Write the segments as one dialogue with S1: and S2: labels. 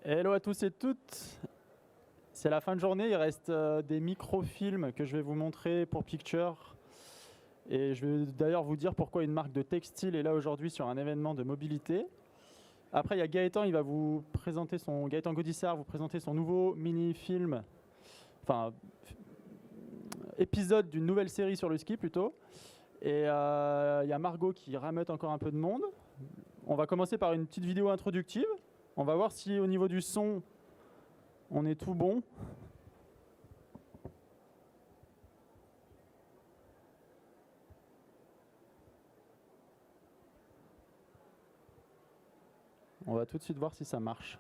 S1: Hello à tous et toutes. C'est la fin de journée, il reste des microfilms que je vais vous montrer pour Picture. Et je vais d'ailleurs vous dire pourquoi une marque de textile est là aujourd'hui sur un événement de mobilité. Après, il y a Gaëtan, il va vous présenter Gaëtan Gaudissart vous présenter son nouveau mini-film, enfin épisode d'une nouvelle série sur le ski plutôt. Et il y a Margot qui rameute encore un peu de monde. On va commencer par une petite vidéo introductive. On va voir si au niveau du son, on est tout bon. On va tout de suite voir si ça marche.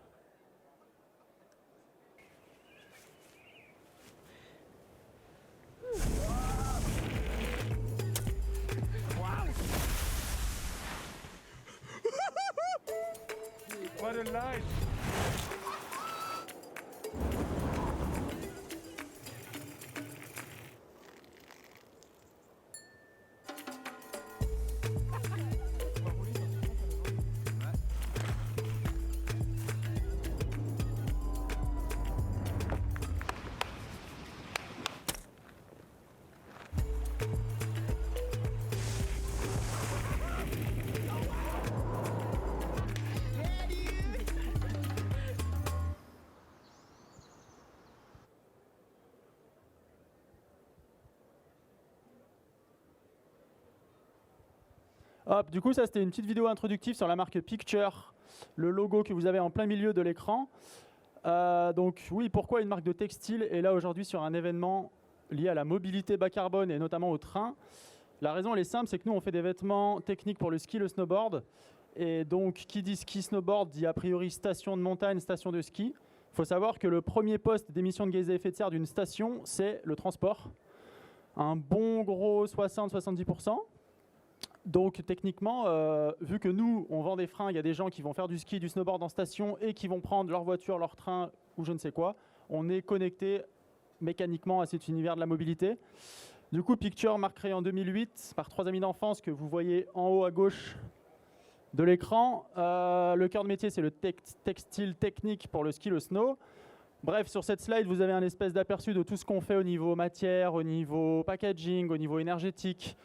S2: What a life!
S1: Hop, du coup, ça c'était une petite vidéo introductive sur la marque Picture, le logo que vous avez en plein milieu de l'écran. Donc oui, pourquoi une marque de textile est là aujourd'hui sur un événement lié à la mobilité bas carbone et notamment au train? La raison elle est simple, c'est que nous on fait des vêtements techniques pour le ski, le snowboard. Et donc qui dit ski, snowboard dit a priori station de montagne, station de ski. Il faut savoir que le premier poste d'émission de gaz à effet de serre d'une station, c'est le transport. Un bon gros 60-70%. Donc techniquement, vu que nous, on vend des fringues, il y a des gens qui vont faire du ski, du snowboard en station et qui vont prendre leur voiture, leur train ou je ne sais quoi, on est connecté mécaniquement à cet univers de la mobilité. Du coup, Picture, marque créée en 2008 par 3 amis d'enfance que vous voyez en haut à gauche de l'écran. Le cœur de métier, c'est le textile technique pour le ski, le snow. Bref, sur cette slide, vous avez un espèce d'aperçu de tout ce qu'on fait au niveau matière, au niveau packaging, au niveau énergétique,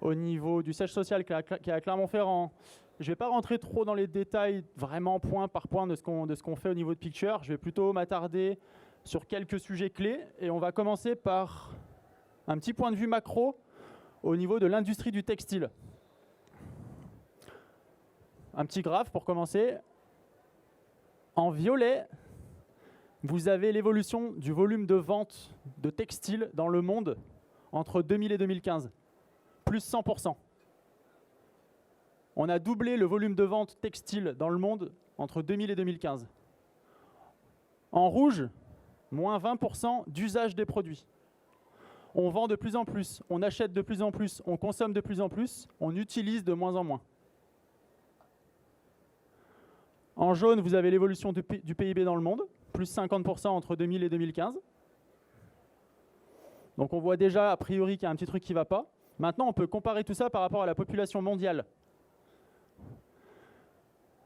S1: au niveau du siège social qui est à Clermont-Ferrand. Je ne vais pas rentrer trop dans les détails, vraiment point par point de ce qu'on fait au niveau de Picture. Je vais plutôt m'attarder sur quelques sujets clés. Et on va commencer par un petit point de vue macro au niveau de l'industrie du textile. Un petit graphe pour commencer. En violet, vous avez l'évolution du volume de vente de textiles dans le monde entre 2000 et 2015. Plus 100%. On a doublé le volume de vente textile dans le monde entre 2000 et 2015. En rouge, moins 20% d'usage des produits. On vend de plus en plus, on achète de plus en plus, on consomme de plus en plus, on utilise de moins en moins. En jaune, vous avez l'évolution du PIB dans le monde, plus 50% entre 2000 et 2015. Donc on voit déjà a priori qu'il y a un petit truc qui ne va pas. Maintenant, on peut comparer tout ça par rapport à la population mondiale.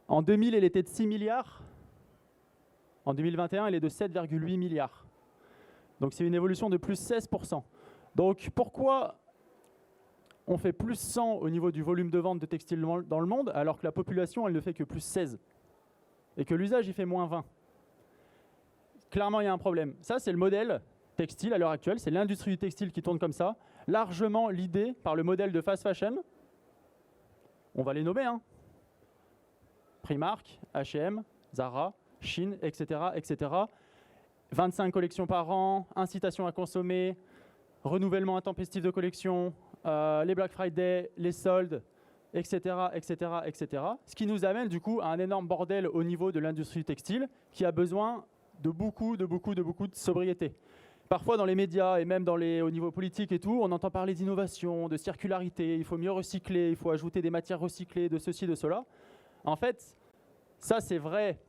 S1: En 2000, elle était de 6 milliards. En 2021, elle est de 7,8 milliards. Donc c'est une évolution de plus 16%. Donc pourquoi on fait plus 100 au niveau du volume de vente de textiles dans le monde, alors que la population, elle ne fait que plus 16 et que l'usage, il fait moins 20? Clairement, il y a un problème. Ça, c'est le modèle textile à l'heure actuelle. C'est l'industrie du textile qui tourne comme ça. Largement l'idée par le modèle de fast fashion. On va les nommer, hein. Primark, H&M, Zara, Shein, etc., etc. 25 collections par an, incitation à consommer, renouvellement intempestif de collections, les Black Friday, les soldes, etc., etc., etc. Ce qui nous amène du coup à un énorme bordel au niveau de l'industrie textile qui a besoin de beaucoup de sobriété. Parfois dans les médias et même au niveau politique et tout, on entend parler d'innovation, de circularité, il faut mieux recycler, il faut ajouter des matières recyclées, de ceci, de cela. En fait, ça c'est vrai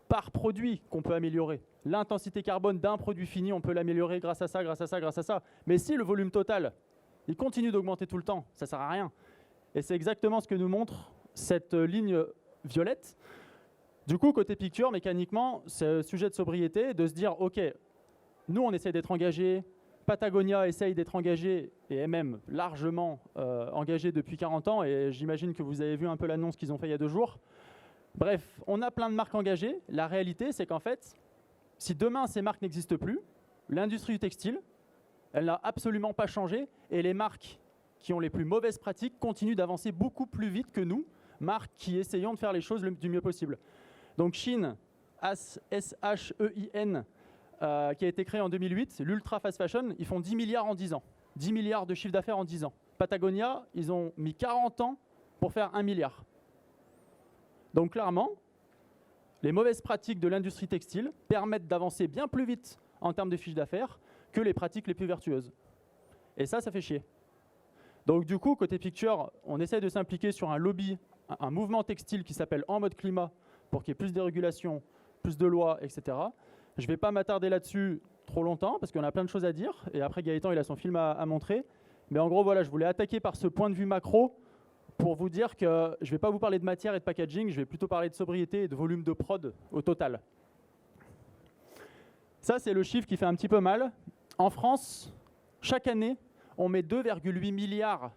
S1: par produit qu'on peut améliorer. L'intensité carbone d'un produit fini, on peut l'améliorer grâce à ça, grâce à ça, grâce à ça. Mais si le volume total, il continue d'augmenter tout le temps, ça ne sert à rien. Et c'est exactement ce que nous montre cette ligne violette. Du coup, côté picture, mécaniquement, c'est un sujet de sobriété, de se dire, OK, nous, on essaie d'être engagés, Patagonia essaye d'être engagé, et même largement engagé depuis 40 ans, et j'imagine que vous avez vu un peu l'annonce qu'ils ont fait il y a 2 jours. Bref, on a plein de marques engagées. La réalité, c'est qu'en fait, si demain ces marques n'existent plus, l'industrie du textile, elle n'a absolument pas changé, et les marques qui ont les plus mauvaises pratiques continuent d'avancer beaucoup plus vite que nous, marques qui essayons de faire les choses du mieux possible. Donc Shein, S-H-E-I-N, qui a été créé en 2008, c'est l'ultra fast fashion, ils font 10 milliards en 10 ans. 10 milliards de chiffre d'affaires en 10 ans. Patagonia, ils ont mis 40 ans pour faire 1 milliard. Donc clairement, les mauvaises pratiques de l'industrie textile permettent d'avancer bien plus vite en termes de chiffre d'affaires que les pratiques les plus vertueuses. Et ça fait chier. Donc du coup, côté picture, on essaie de s'impliquer sur un lobby, un mouvement textile qui s'appelle En mode climat, pour qu'il y ait plus de régulation, plus de lois, etc. Je ne vais pas m'attarder là-dessus trop longtemps, parce qu'on a plein de choses à dire, et après Gaëtan, il a son film à montrer. Mais en gros, voilà, je voulais attaquer par ce point de vue macro, pour vous dire que je ne vais pas vous parler de matière et de packaging, je vais plutôt parler de sobriété et de volume de prod au total. Ça, c'est le chiffre qui fait un petit peu mal. En France, chaque année, on met 2,8 milliards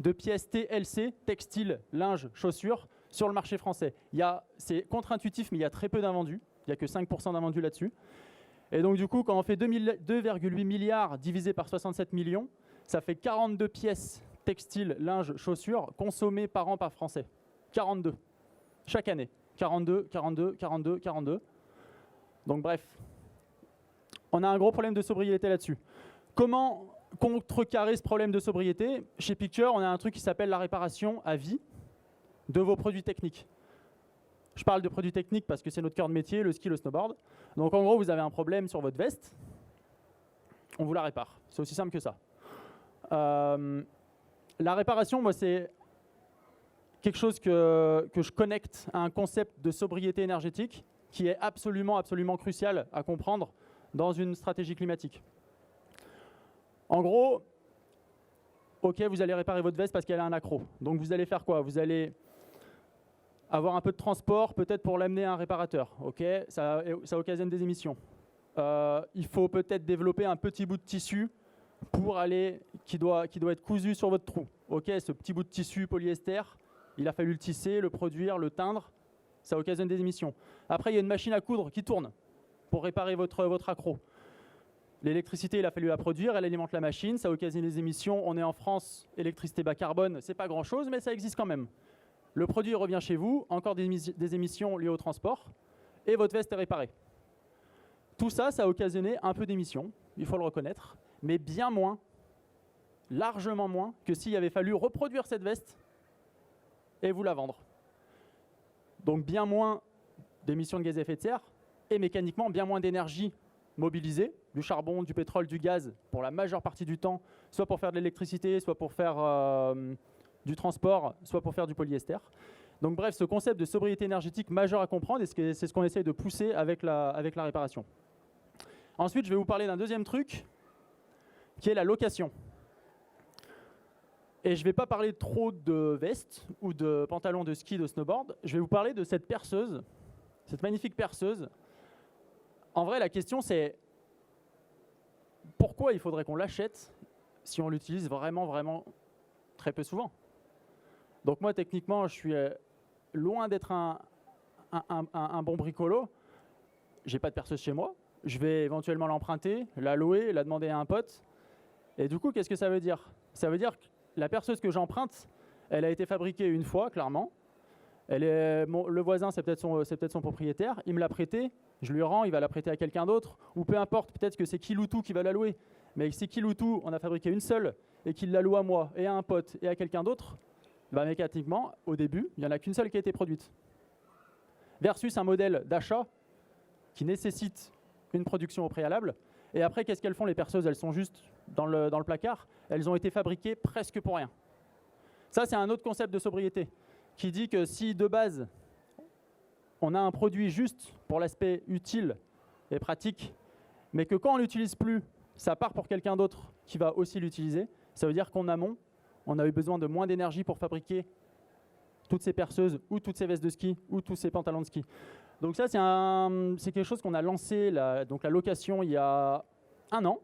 S1: de pièces TLC, textiles, linge, chaussures, sur le marché français. C'est contre-intuitif, mais il y a très peu d'invendus. Il n'y a que 5% d'invendus là-dessus. Et donc, du coup, quand on fait 2,8 milliards divisé par 67 millions, ça fait 42 pièces textiles, linge, chaussures consommées par an par Français. 42. Chaque année. 42, 42, 42, 42. Donc, bref. On a un gros problème de sobriété là-dessus. Comment contrecarrer ce problème de sobriété? Chez Picture, on a un truc qui s'appelle la réparation à vie de vos produits techniques. Je parle de produits techniques parce que c'est notre cœur de métier, le ski, le snowboard. Donc en gros, vous avez un problème sur votre veste, on vous la répare. C'est aussi simple que ça. La réparation, moi, c'est quelque chose que je connecte à un concept de sobriété énergétique qui est absolument, absolument crucial à comprendre dans une stratégie climatique. En gros, OK, vous allez réparer votre veste parce qu'elle a un accroc. Donc vous allez faire quoi? Vous allez avoir un peu de transport, peut-être pour l'amener à un réparateur. OK, ça occasionne des émissions. Il faut peut-être développer un petit bout de tissu pour aller, qui doit être cousu sur votre trou. OK, ce petit bout de tissu polyester, il a fallu le tisser, le produire, le teindre. Ça occasionne des émissions. Après, il y a une machine à coudre qui tourne pour réparer votre accroc. L'électricité, il a fallu la produire, elle alimente la machine, ça occasionne des émissions. On est en France, électricité bas carbone, c'est pas grand-chose, mais ça existe quand même. Le produit revient chez vous, encore des émissions liées au transport, et votre veste est réparée. Tout ça, ça a occasionné un peu d'émissions, il faut le reconnaître, mais bien moins, largement moins, que s'il avait fallu reproduire cette veste et vous la vendre. Donc bien moins d'émissions de gaz à effet de serre, et mécaniquement bien moins d'énergie mobilisée, du charbon, du pétrole, du gaz, pour la majeure partie du temps, soit pour faire de l'électricité, soit pour faire du transport, soit pour faire du polyester. Donc bref, ce concept de sobriété énergétique majeur à comprendre, et c'est ce qu'on essaye de pousser avec la réparation. Ensuite, je vais vous parler d'un deuxième truc, qui est la location. Et je ne vais pas parler trop de vestes ou de pantalons de ski, de snowboard. Je vais vous parler de cette perceuse, cette magnifique perceuse. En vrai, la question, c'est pourquoi il faudrait qu'on l'achète si on l'utilise vraiment, vraiment très peu souvent. Donc moi, techniquement, je suis loin d'être un bon bricolo. Je n'ai pas de perceuse chez moi. Je vais éventuellement l'emprunter, la louer, la demander à un pote. Et du coup, qu'est-ce que ça veut dire? Ça veut dire que la perceuse que j'emprunte, elle a été fabriquée une fois, clairement. Le voisin, c'est peut-être son propriétaire. Il me l'a prêtée, je lui rends, il va la prêter à quelqu'un d'autre. Ou peu importe, peut-être que c'est Kiloutou qui va la louer. Mais si Kiloutou, on a fabriqué une seule et qu'il la loue à moi et à un pote et à quelqu'un d'autre, bah mécaniquement, au début, il n'y en a qu'une seule qui a été produite. Versus un modèle d'achat qui nécessite une production au préalable. Et après, qu'est-ce qu'elles font les perceuses? Elles sont juste dans le placard. Elles ont été fabriquées presque pour rien. Ça, c'est un autre concept de sobriété qui dit que si de base, on a un produit juste pour l'aspect utile et pratique, mais que quand on ne l'utilise plus, ça part pour quelqu'un d'autre qui va aussi l'utiliser, ça veut dire qu'en amont, on a eu besoin de moins d'énergie pour fabriquer toutes ces perceuses ou toutes ces vestes de ski ou tous ces pantalons de ski. Donc ça, c'est quelque chose qu'on a lancé, donc la location, il y a 1 an.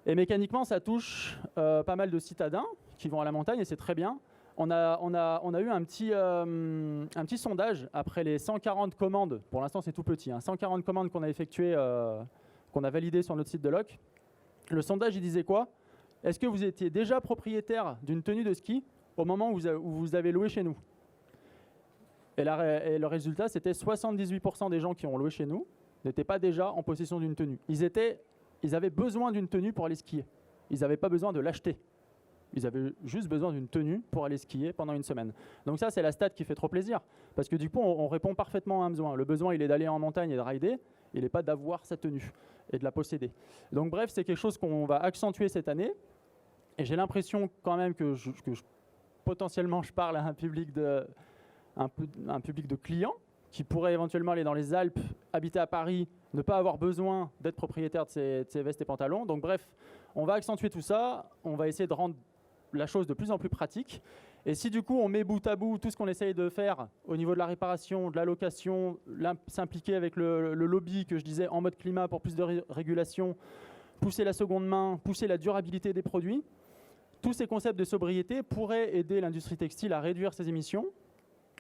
S1: Et mécaniquement, ça touche pas mal de citadins qui vont à la montagne, et c'est très bien. On a eu un petit sondage après les 140 commandes. Pour l'instant, c'est tout petit. 140 commandes qu'on a effectuées, qu'on a validées sur notre site de loc. Le sondage, il disait quoi? Est-ce que vous étiez déjà propriétaire d'une tenue de ski au moment où vous avez loué chez nous? Et le résultat, c'était 78% des gens qui ont loué chez nous n'étaient pas déjà en possession d'une tenue. Ils avaient besoin d'une tenue pour aller skier. Ils n'avaient pas besoin de l'acheter. Ils avaient juste besoin d'une tenue pour aller skier pendant une semaine. Donc ça, c'est la stat qui fait trop plaisir. Parce que du coup, on répond parfaitement à un besoin. Le besoin, il est d'aller en montagne et de rider. Il n'est pas d'avoir sa tenue et de la posséder. Donc bref, c'est quelque chose qu'on va accentuer cette année. Et j'ai l'impression quand même que potentiellement, je parle à un public de clients qui pourraient éventuellement aller dans les Alpes, habiter à Paris, ne pas avoir besoin d'être propriétaire de ces vestes et pantalons. Donc bref, on va accentuer tout ça. On va essayer de rendre la chose de plus en plus pratique. Et si du coup on met bout à bout tout ce qu'on essaye de faire au niveau de la réparation, de la location, s'impliquer avec le lobby que je disais en mode climat pour plus de régulation, pousser la seconde main, pousser la durabilité des produits, tous ces concepts de sobriété pourraient aider l'industrie textile à réduire ses émissions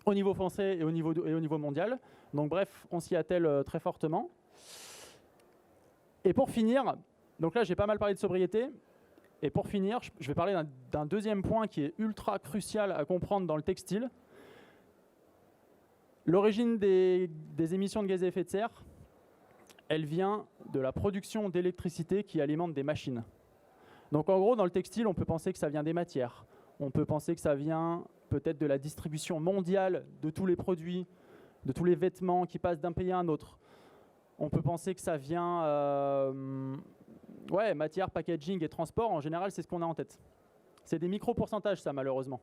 S1: au niveau français et au niveau mondial. Donc bref, on s'y attelle très fortement. Et pour finir, donc là j'ai pas mal parlé de sobriété. Et pour finir, je vais parler d'un deuxième point qui est ultra crucial à comprendre dans le textile. L'origine des émissions de gaz à effet de serre, elle vient de la production d'électricité qui alimente des machines. Donc en gros, dans le textile, on peut penser que ça vient des matières. On peut penser que ça vient peut-être de la distribution mondiale de tous les produits, de tous les vêtements qui passent d'un pays à un autre. On peut penser que ça vient... matière, packaging et transport, en général, c'est ce qu'on a en tête. C'est des micro-pourcentages, ça, malheureusement.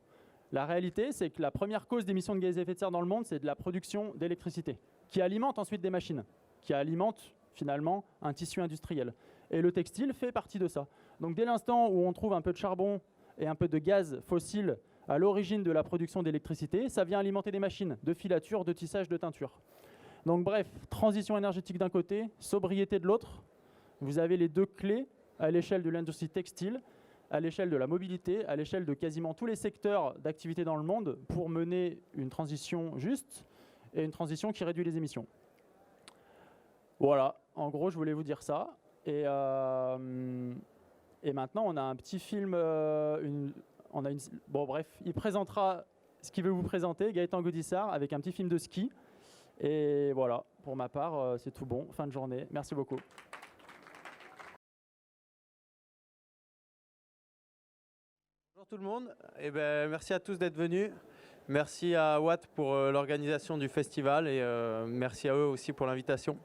S1: La réalité, c'est que la première cause d'émissions de gaz à effet de serre dans le monde, c'est de la production d'électricité, qui alimente ensuite des machines, qui alimente finalement un tissu industriel. Et le textile fait partie de ça. Donc dès l'instant où on trouve un peu de charbon et un peu de gaz fossile à l'origine de la production d'électricité, ça vient alimenter des machines de filature, de tissage, de teinture. Donc bref, transition énergétique d'un côté, sobriété de l'autre. Vous avez les deux clés à l'échelle de l'industrie textile, à l'échelle de la mobilité, à l'échelle de quasiment tous les secteurs d'activité dans le monde pour mener une transition juste et une transition qui réduit les émissions. Voilà, en gros, je voulais vous dire ça. Et maintenant, on a un petit film. Bon, bref, il présentera ce qu'il veut vous présenter, Gaëtan Gaudissart, avec un petit film de ski. Et voilà, pour ma part, c'est tout bon. Fin de journée. Merci beaucoup.
S2: Bonjour tout le monde, merci à tous d'être venus. Merci à Watt pour l'organisation du festival et merci à eux aussi pour l'invitation.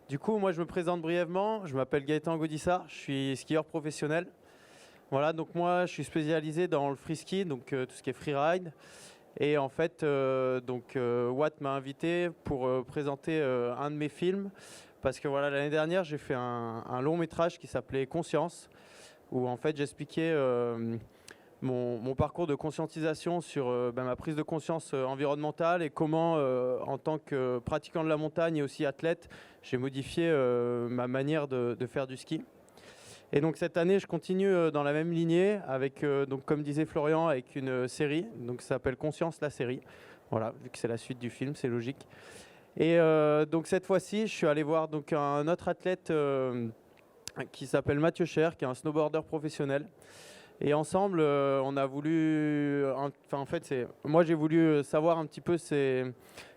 S2: Du coup, moi je me présente brièvement, je m'appelle Gaëtan Gaudissart, je suis skieur professionnel. Voilà, donc moi je suis spécialisé dans le free ski, donc tout ce qui est freeride. Et en fait, Watt m'a invité pour présenter un de mes films parce que voilà, l'année dernière j'ai fait un long métrage qui s'appelait Conscience, où en fait j'expliquais mon parcours de conscientisation sur ma prise de conscience environnementale et comment, en tant que pratiquant de la montagne et aussi athlète, j'ai modifié ma manière de faire du ski. Et donc cette année, je continue dans la même lignée avec, donc comme disait Florian, avec une série, donc ça s'appelle Conscience la série. Voilà, vu que c'est la suite du film, c'est logique. Et donc cette fois-ci, je suis allé voir donc un autre athlète qui s'appelle Mathieu Cher, qui est un snowboarder professionnel. Et ensemble, on a voulu, moi j'ai voulu savoir un petit peu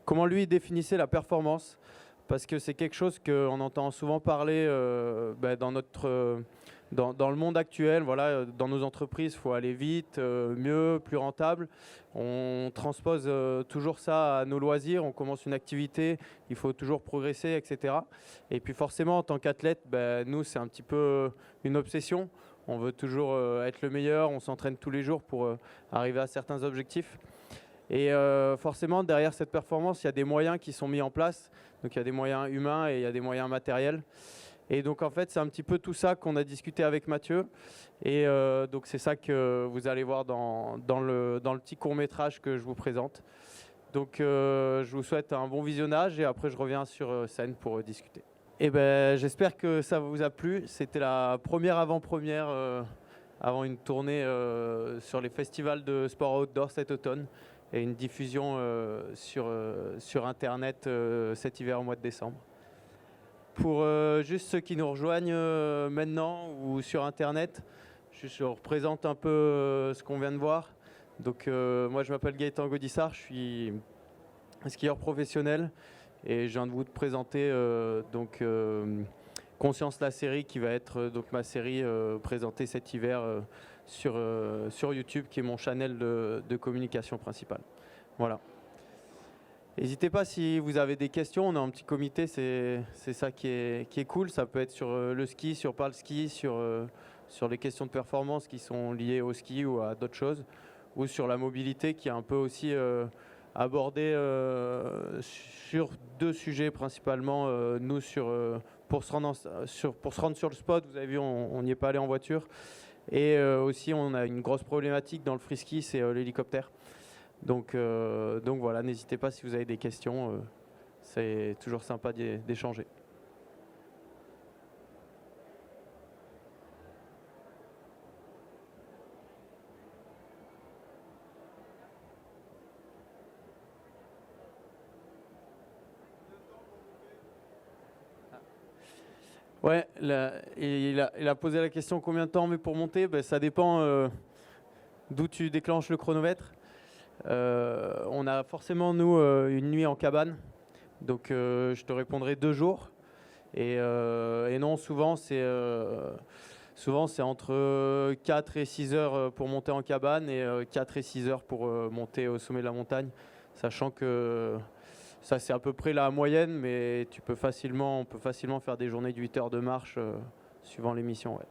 S2: comment lui définissait la performance, parce que c'est quelque chose qu'on entend souvent parler dans le monde actuel. Voilà, dans nos entreprises, il faut aller vite, mieux, plus rentable. On transpose toujours ça à nos loisirs, on commence une activité, il faut toujours progresser, etc. Et puis forcément, en tant qu'athlète, nous, c'est un petit peu une obsession. On veut toujours être le meilleur, on s'entraîne tous les jours pour arriver à certains objectifs. Et forcément, derrière cette performance, il y a des moyens qui sont mis en place. Donc il y a des moyens humains et il y a des moyens matériels. Et donc en fait, c'est un petit peu tout ça qu'on a discuté avec Mathieu. Et donc c'est ça que vous allez voir dans le petit court-métrage que je vous présente. Donc je vous souhaite un bon visionnage et après je reviens sur scène pour discuter. Et ben, j'espère que ça vous a plu. C'était la première avant-première avant une tournée sur les festivals de sport outdoor cet automne et une diffusion sur Internet cet hiver au mois de décembre. Pour juste ceux qui nous rejoignent maintenant ou sur Internet, je représente un peu ce qu'on vient de voir. Donc moi je m'appelle Gaëtan Gaudissart, je suis skieur professionnel et je viens de vous présenter Conscience la série qui va être donc ma série présentée cet hiver sur YouTube qui est mon channel de communication principale. Voilà. N'hésitez pas si vous avez des questions, on a un petit comité, c'est ça qui est cool. Ça peut être sur le ski, sur Parle Ski, sur les questions de performance qui sont liées au ski ou à d'autres choses, ou sur la mobilité qui est un peu aussi abordée sur deux sujets principalement. Nous, pour se rendre sur le spot, vous avez vu, on n'y est pas allé en voiture. Et aussi, on a une grosse problématique dans le free ski, c'est l'hélicoptère. Donc voilà, n'hésitez pas si vous avez des questions, c'est toujours sympa d'échanger. Ouais, il a posé la question combien de temps on met pour monter. Ben, ça dépend d'où tu déclenches le chronomètre. On a forcément, nous, une nuit en cabane. Donc, je te répondrai 2 jours. Et non, souvent, c'est entre 4 et 6 heures pour monter en cabane et 4 et 6 heures pour monter au sommet de la montagne. Sachant que ça, c'est à peu près la moyenne, mais on peut facilement faire des journées de 8 heures de marche suivant les missions. Ouais.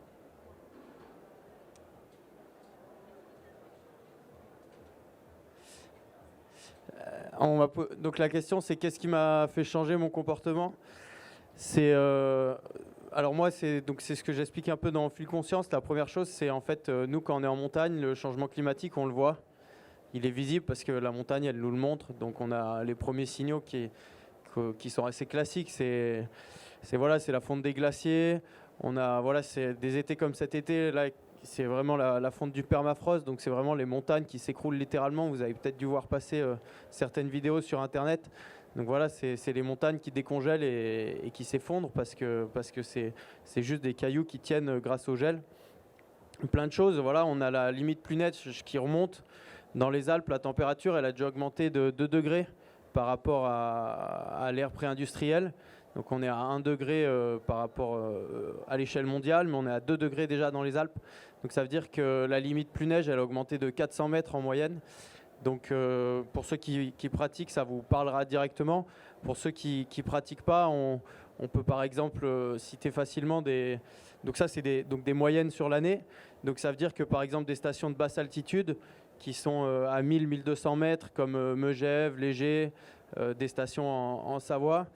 S2: Donc la question c'est qu'est-ce qui m'a fait changer mon comportement. Alors moi c'est ce que j'explique un peu dans Fil Conscience. La première chose c'est en fait nous quand on est en montagne, le changement climatique on le voit, il est visible parce que la montagne elle nous le montre. Donc on a les premiers signaux qui sont assez classiques. C'est la fonte des glaciers. C'est des étés comme cet été là. C'est vraiment la fonte du permafrost, donc c'est vraiment les montagnes qui s'écroulent littéralement. Vous avez peut-être dû voir passer certaines vidéos sur Internet. Donc voilà, c'est les montagnes qui décongèlent et qui s'effondrent parce que c'est juste des cailloux qui tiennent grâce au gel. Plein de choses, voilà, on a la limite plus nette qui remonte. Dans les Alpes, la température, elle a déjà augmenté de 2 degrés par rapport à l'ère pré-industrielle. Donc on est à 1 degré par rapport à l'échelle mondiale, mais on est à 2 degrés déjà dans les Alpes. Donc ça veut dire que la limite plus neige, elle a augmenté de 400 mètres en moyenne. Donc pour ceux qui pratiquent, ça vous parlera directement. Pour ceux qui ne pratiquent pas, on peut par exemple citer facilement Donc ça c'est des moyennes sur l'année. Donc ça veut dire que par exemple des stations de basse altitude qui sont à 1000-1200 mètres comme Megève, Léger, des stations en Savoie.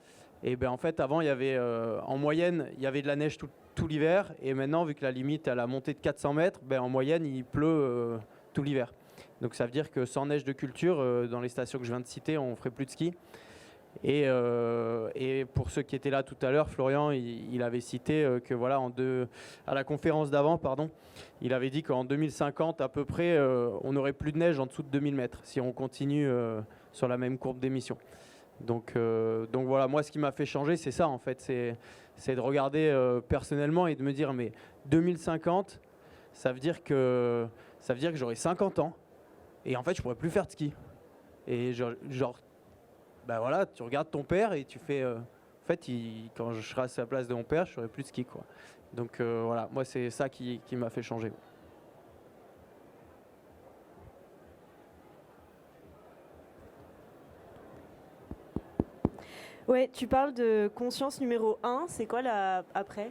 S2: Et ben en fait avant il y avait en moyenne il y avait de la neige tout l'hiver et maintenant vu que la limite elle a monté de 400 mètres, ben en moyenne il pleut tout l'hiver. Donc ça veut dire que sans neige de culture dans les stations que je viens de citer on ferait plus de ski. Et pour ceux qui étaient là tout à l'heure, Florian il avait cité que voilà à la conférence d'avant il avait dit qu'en 2050 à peu près on n'aurait plus de neige en dessous de 2000 mètres si on continue sur la même courbe d'émission. Donc voilà, moi ce qui m'a fait changer c'est ça en fait, c'est de regarder personnellement et de me dire mais 2050 ça veut dire que j'aurai 50 ans et en fait je pourrais plus faire de ski. Et bah voilà, tu regardes ton père et tu fais en fait quand je serai à sa place de mon père je ferai plus de ski quoi. Donc voilà, moi c'est ça qui m'a fait changer.
S3: Ouais, tu parles de conscience numéro 1, c'est quoi après ?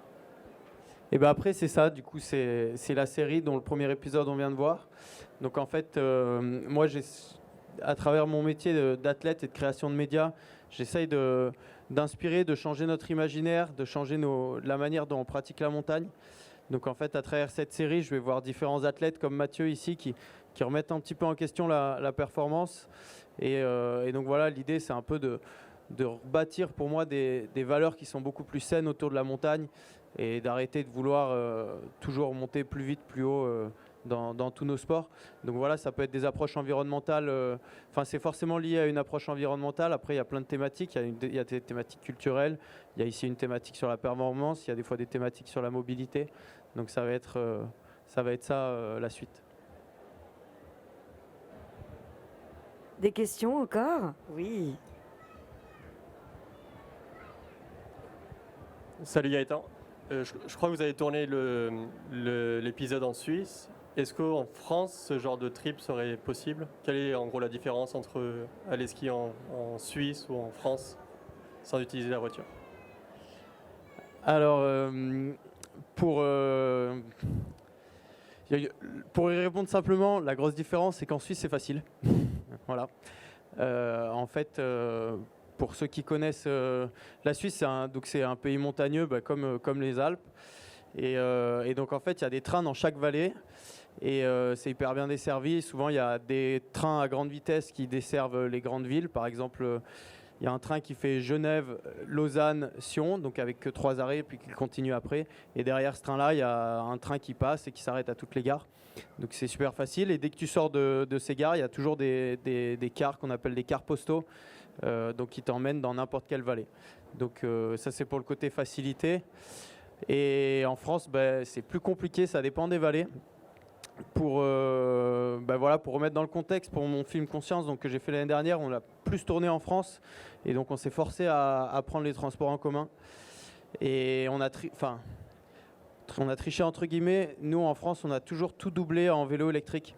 S2: Et ben après c'est ça, du coup c'est la série dont le premier épisode on vient de voir. Donc en fait moi à travers mon métier d'athlète et de création de médias, j'essaye d'inspirer, de changer notre imaginaire, de changer la manière dont on pratique la montagne. Donc en fait à travers cette série je vais voir différents athlètes comme Mathieu ici qui qui remettent un petit peu en question la performance. Et donc voilà, l'idée c'est un peu de bâtir pour moi des valeurs qui sont beaucoup plus saines autour de la montagne et d'arrêter de vouloir toujours monter plus vite, plus haut dans tous nos sports. Donc voilà, ça peut être des approches environnementales, enfin c'est forcément lié à une approche environnementale. Après il y a plein de thématiques, il y a des thématiques culturelles, il y a ici une thématique sur la performance, il y a des fois des thématiques sur la mobilité. Donc ça va être ça la suite.
S4: Des questions encore? Oui.
S5: Salut Gaëtan. Je crois que vous avez tourné l'épisode en Suisse. Est-ce qu'en France, ce genre de trip serait possible? Quelle est en gros la différence entre aller skier en Suisse ou en France sans utiliser la voiture?
S2: Alors, pour y répondre simplement, la grosse différence, c'est qu'en Suisse, c'est facile. Voilà. En fait, pour ceux qui connaissent la Suisse, c'est un pays montagneux, comme les Alpes. Et donc, en fait, il y a des trains dans chaque vallée. Et c'est hyper bien desservi. Souvent, il y a des trains à grande vitesse qui desservent les grandes villes. Par exemple, il y a un train qui fait Genève, Lausanne, Sion, donc avec que 3 arrêts, puis qui continue après. Et derrière ce train-là, il y a un train qui passe et qui s'arrête à toutes les gares. Donc c'est super facile. Et dès que tu sors de ces gares, il y a toujours des cars qu'on appelle des cars postaux, donc qui t'emmènent dans n'importe quelle vallée. Donc ça, c'est pour le côté facilité. Et en France, c'est plus compliqué, ça dépend des vallées. Pour remettre dans le contexte, pour mon film Conscience que j'ai fait l'année dernière, on l'a plus tourné en France et donc on s'est forcé à prendre les transports en commun et on a triché entre guillemets. Nous en France, on a toujours tout doublé en vélo électrique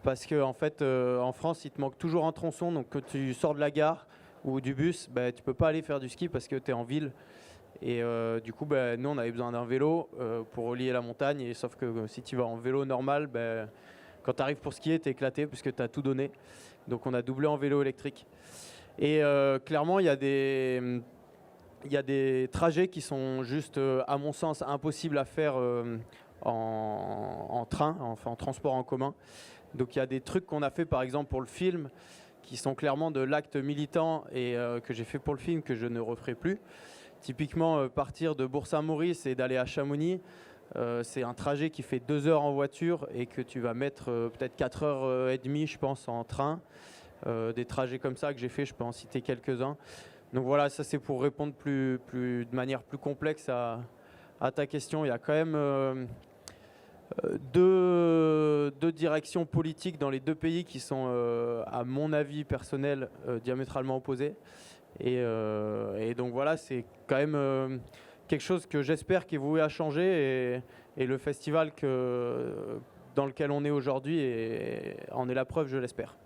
S2: parce que en fait en France il te manque toujours un tronçon, donc quand tu sors de la gare ou du bus, tu peux pas aller faire du ski parce que tu es en ville. Et du coup, nous, on avait besoin d'un vélo pour relier la montagne. Et sauf que si tu vas en vélo normal, quand tu arrives pour skier, tu es éclaté puisque tu as tout donné. Donc on a doublé en vélo électrique. Et clairement, il y a des trajets qui sont juste, à mon sens, impossibles à faire en train, enfin en transport en commun. Donc il y a des trucs qu'on a fait, par exemple, pour le film, qui sont clairement de l'acte militant et que j'ai fait pour le film, que je ne referai plus. Typiquement, partir de Bourg-Saint-Maurice et d'aller à Chamonix, c'est un trajet qui fait 2 heures en voiture et que tu vas mettre peut-être 4 heures et demie, je pense, en train. Des trajets comme ça que j'ai fait, je peux en citer quelques-uns. Donc voilà, ça c'est pour répondre de manière plus complexe à ta question. Il y a quand même deux directions politiques dans les 2 pays qui sont, à mon avis personnel, diamétralement opposées. Et donc voilà, c'est quand même quelque chose que j'espère qui est voué à changer et le festival dans lequel on est aujourd'hui en est la preuve, je l'espère.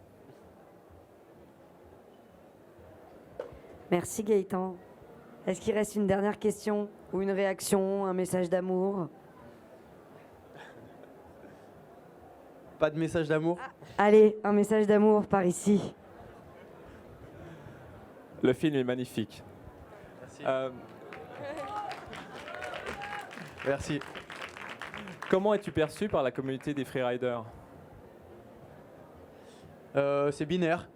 S4: Merci Gaëtan. Est-ce qu'il reste une dernière question ou une réaction, un message d'amour?
S2: Pas de message d'amour?
S4: Allez, un message d'amour par ici.
S6: Le film est magnifique.
S2: Merci. Merci.
S6: Comment es-tu perçu par la communauté des freeriders?
S2: C'est binaire.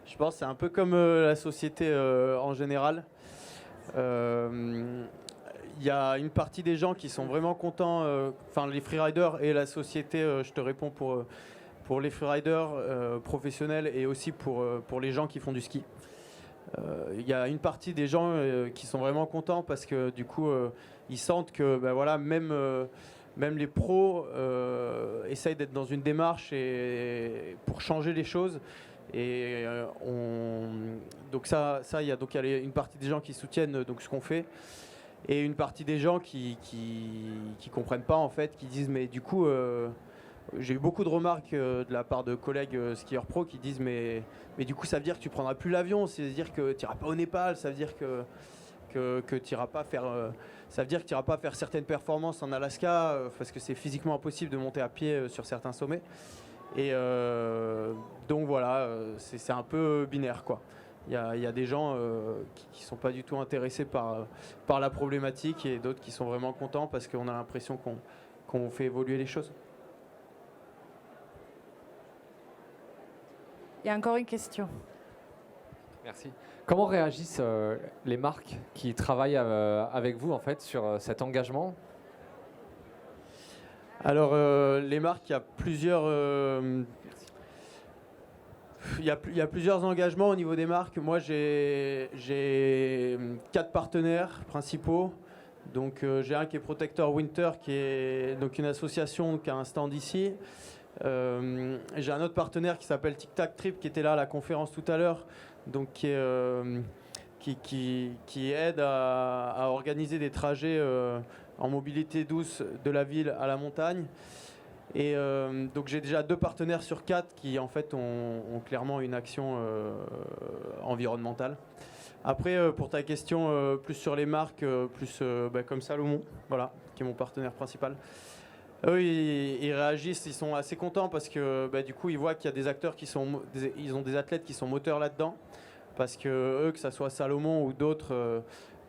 S2: Je pense que c'est un peu comme la société en général. Il y a une partie des gens qui sont vraiment contents, les freeriders et la société, je te réponds pour les freeriders professionnels et aussi pour les gens qui font du ski. Il y a une partie des gens qui sont vraiment contents parce que du coup ils sentent que même les pros essayent d'être dans une démarche pour changer les choses. Et donc il y a une partie des gens qui soutiennent ce qu'on fait et une partie des gens qui comprennent pas en fait, qui disent mais du coup j'ai eu beaucoup de remarques de la part de collègues skieurs pro qui disent mais du coup ça veut dire que tu prendras plus l'avion, ça veut dire que tu iras pas au Népal, ça veut dire que tu iras pas faire ça veut dire que tu iras pas faire certaines performances en Alaska parce que c'est physiquement impossible de monter à pied sur certains sommets. Et donc voilà, c'est un peu binaire quoi. Il y a des gens qui sont pas du tout intéressés par la problématique et d'autres qui sont vraiment contents parce qu'on a l'impression qu'on fait évoluer les choses.
S7: Il y a encore une question.
S8: Merci. Comment réagissent les marques qui travaillent avec vous en fait sur cet engagement?
S2: Alors, les marques, il y a plusieurs, il y a plusieurs engagements au niveau des marques. Moi, j'ai 4 partenaires principaux. Donc, j'ai un qui est Protector Winter, qui est donc une association qui a un stand ici. J'ai un autre partenaire qui s'appelle Tic Tac Trip, qui était là à la conférence tout à l'heure, donc qui aide à organiser des trajets en mobilité douce de la ville à la montagne. Et donc j'ai déjà 2 partenaires sur 4 qui en fait ont clairement une action environnementale. Après, pour ta question plus sur les marques, comme Salomon, voilà, qui est mon partenaire principal. Eux, ils réagissent, ils sont assez contents parce que du coup, ils voient qu'il y a des acteurs ils ont des athlètes qui sont moteurs là-dedans. Parce que eux, que ce soit Salomon ou d'autres,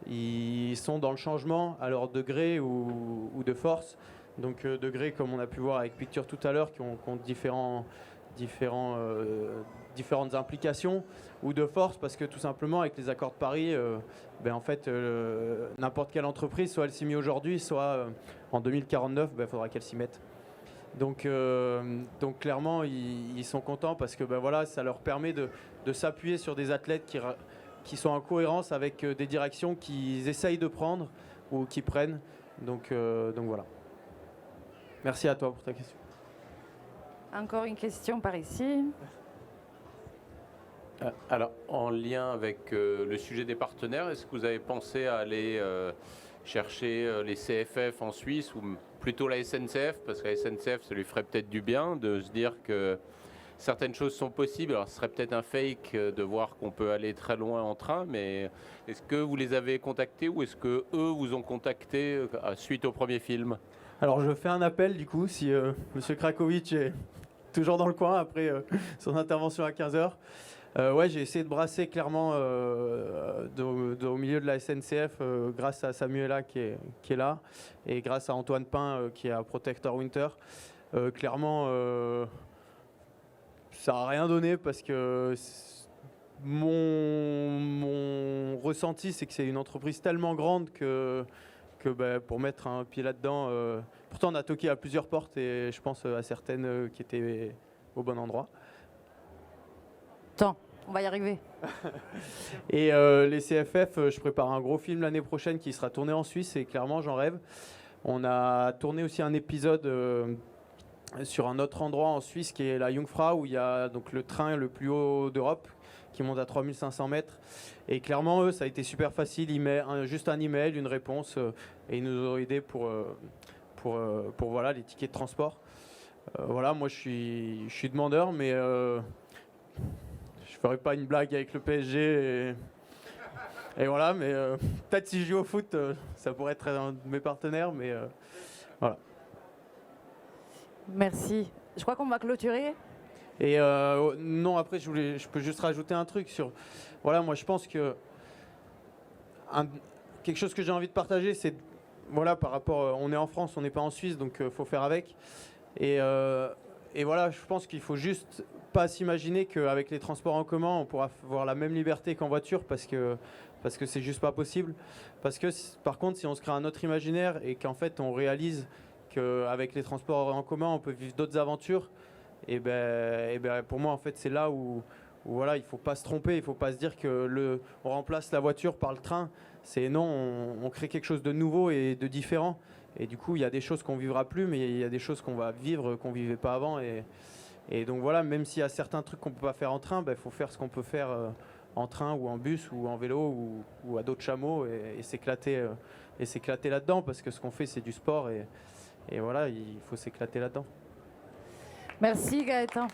S2: ils sont dans le changement à leur degré ou de force. Donc degré, comme on a pu voir avec Picture tout à l'heure, qui ont différentes implications, ou de force parce que tout simplement avec les accords de Paris, en fait, n'importe quelle entreprise, soit elle s'y met aujourd'hui, soit en 2049, il faudra qu'elle s'y mette. Donc clairement, ils sont contents parce que voilà, ça leur permet de s'appuyer sur des athlètes qui sont en cohérence avec des directions qu'ils essayent de prendre ou qu'ils prennent. Donc voilà. Merci à toi pour ta question.
S7: Encore une question par ici.
S9: Alors, en lien avec le sujet des partenaires, est-ce que vous avez pensé à aller chercher les CFF en Suisse ou plutôt la SNCF? Parce que la SNCF, ça lui ferait peut-être du bien de se dire que certaines choses sont possibles. Alors, ce serait peut-être un fake de voir qu'on peut aller très loin en train, mais est-ce que vous les avez contactés ou est-ce que eux vous ont contacté suite au premier film?
S2: Alors, je fais un appel, du coup, si Monsieur Krakowicz est toujours dans le coin après son intervention à 15h. Ouais, j'ai essayé de brasser clairement au milieu de la SNCF grâce à Samuela qui est là et grâce à Antoine Pain qui est à Protector Winter. Clairement, ça n'a rien donné parce que mon ressenti, c'est que c'est une entreprise tellement grande que pour mettre un pied là-dedans, pourtant on a toqué à plusieurs portes et je pense à certaines qui étaient au bon endroit.
S7: Attends, on va y arriver.
S2: Et les CFF, je prépare un gros film l'année prochaine qui sera tourné en Suisse et clairement j'en rêve. On a tourné aussi un épisode sur un autre endroit en Suisse qui est la Jungfrau où il y a donc le train le plus haut d'Europe qui monte à 3500 mètres. Et clairement, eux, ça a été super facile. Ils mettent juste un email, une réponse et ils nous ont aidés pour voilà, les tickets de transport. Voilà, moi je suis demandeur, mais je ferai pas une blague avec le PSG et voilà, mais peut-être si je joue au foot, ça pourrait être un de mes partenaires, mais voilà.
S7: Merci. Je crois qu'on va clôturer.
S2: Et non, après, je peux juste rajouter un truc sur... Voilà, moi je pense que quelque chose que j'ai envie de partager, c'est... Voilà, par rapport... on est en France, on n'est pas en Suisse, donc faut faire avec. Et voilà, je pense qu'il faut juste pas s'imaginer qu'avec les transports en commun, on pourra avoir la même liberté qu'en voiture parce que c'est juste pas possible. Parce que par contre, si on se crée un autre imaginaire et qu'en fait on réalise qu'avec les transports en commun, on peut vivre d'autres aventures, et pour moi, en fait, c'est là où voilà, il faut pas se tromper, il faut pas se dire que on remplace la voiture par le train. C'est non, on crée quelque chose de nouveau et de différent. Et du coup, il y a des choses qu'on vivra plus, mais il y a des choses qu'on va vivre qu'on vivait pas avant. Et donc voilà, même s'il y a certains trucs qu'on peut pas faire en train, faut faire ce qu'on peut faire en train ou en bus ou en vélo ou à d'autres chameaux et s'éclater là-dedans parce que ce qu'on fait, c'est du sport et voilà, il faut s'éclater là-dedans.
S7: Merci Gaëtan.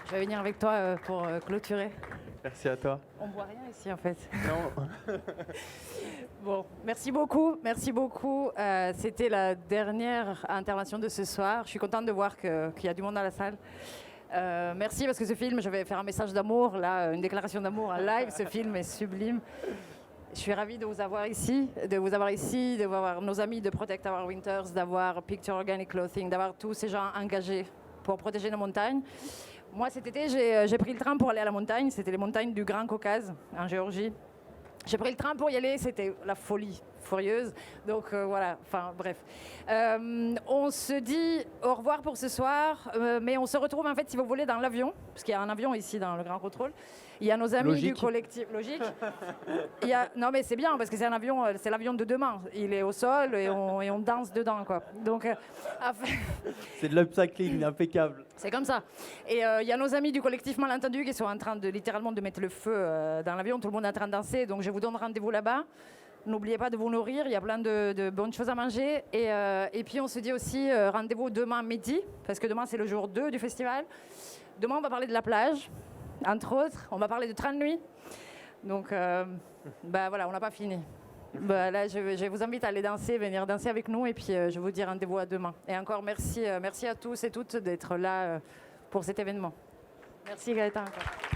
S7: Je vais venir avec toi pour clôturer.
S2: Merci à toi.
S7: On voit rien ici en fait.
S2: Non.
S7: Bon, merci beaucoup, merci beaucoup. C'était la dernière intervention de ce soir. Je suis contente de voir qu'il y a du monde dans la salle. Merci parce que ce film, je vais faire un message d'amour, là, une déclaration d'amour en live. Ce film est sublime. Je suis ravie de vous avoir ici, de voir nos amis de Protect Our Winters, d'avoir Picture Organic Clothing, d'avoir tous ces gens engagés pour protéger nos montagnes. Moi, cet été, j'ai pris le train pour aller à la montagne. C'était les montagnes du Grand Caucase, en Géorgie. J'ai pris le train pour y aller, c'était la folie furieuse. Donc voilà, enfin bref. On se dit au revoir pour ce soir, mais on se retrouve en fait, si vous voulez, dans l'avion, parce qu'il y a un avion ici dans le Grand Contrôle. Il y a nos amis du collectif. Logique. Non mais c'est bien, parce que c'est un avion, c'est l'avion de demain. Il est au sol et on danse dedans, quoi. Donc,
S2: C'est de l'upcycling impeccable.
S7: c'est comme ça. Et il y a nos amis du collectif Malentendu qui sont en train de littéralement de mettre le feu dans l'avion. Tout le monde est en train de danser, donc je vous donne rendez-vous là-bas. N'oubliez pas de vous nourrir, il y a plein de bonnes choses à manger. Et puis on se dit aussi rendez-vous demain midi, parce que demain c'est le jour 2 du festival. Demain on va parler de la plage, entre autres. On va parler de train de nuit. Donc voilà, on n'a pas fini. Là, je vous invite à aller danser, venir danser avec nous. Et puis je vous dis rendez-vous à demain. Et encore merci à tous et toutes d'être là pour cet événement. Merci Gaëtan. Encore.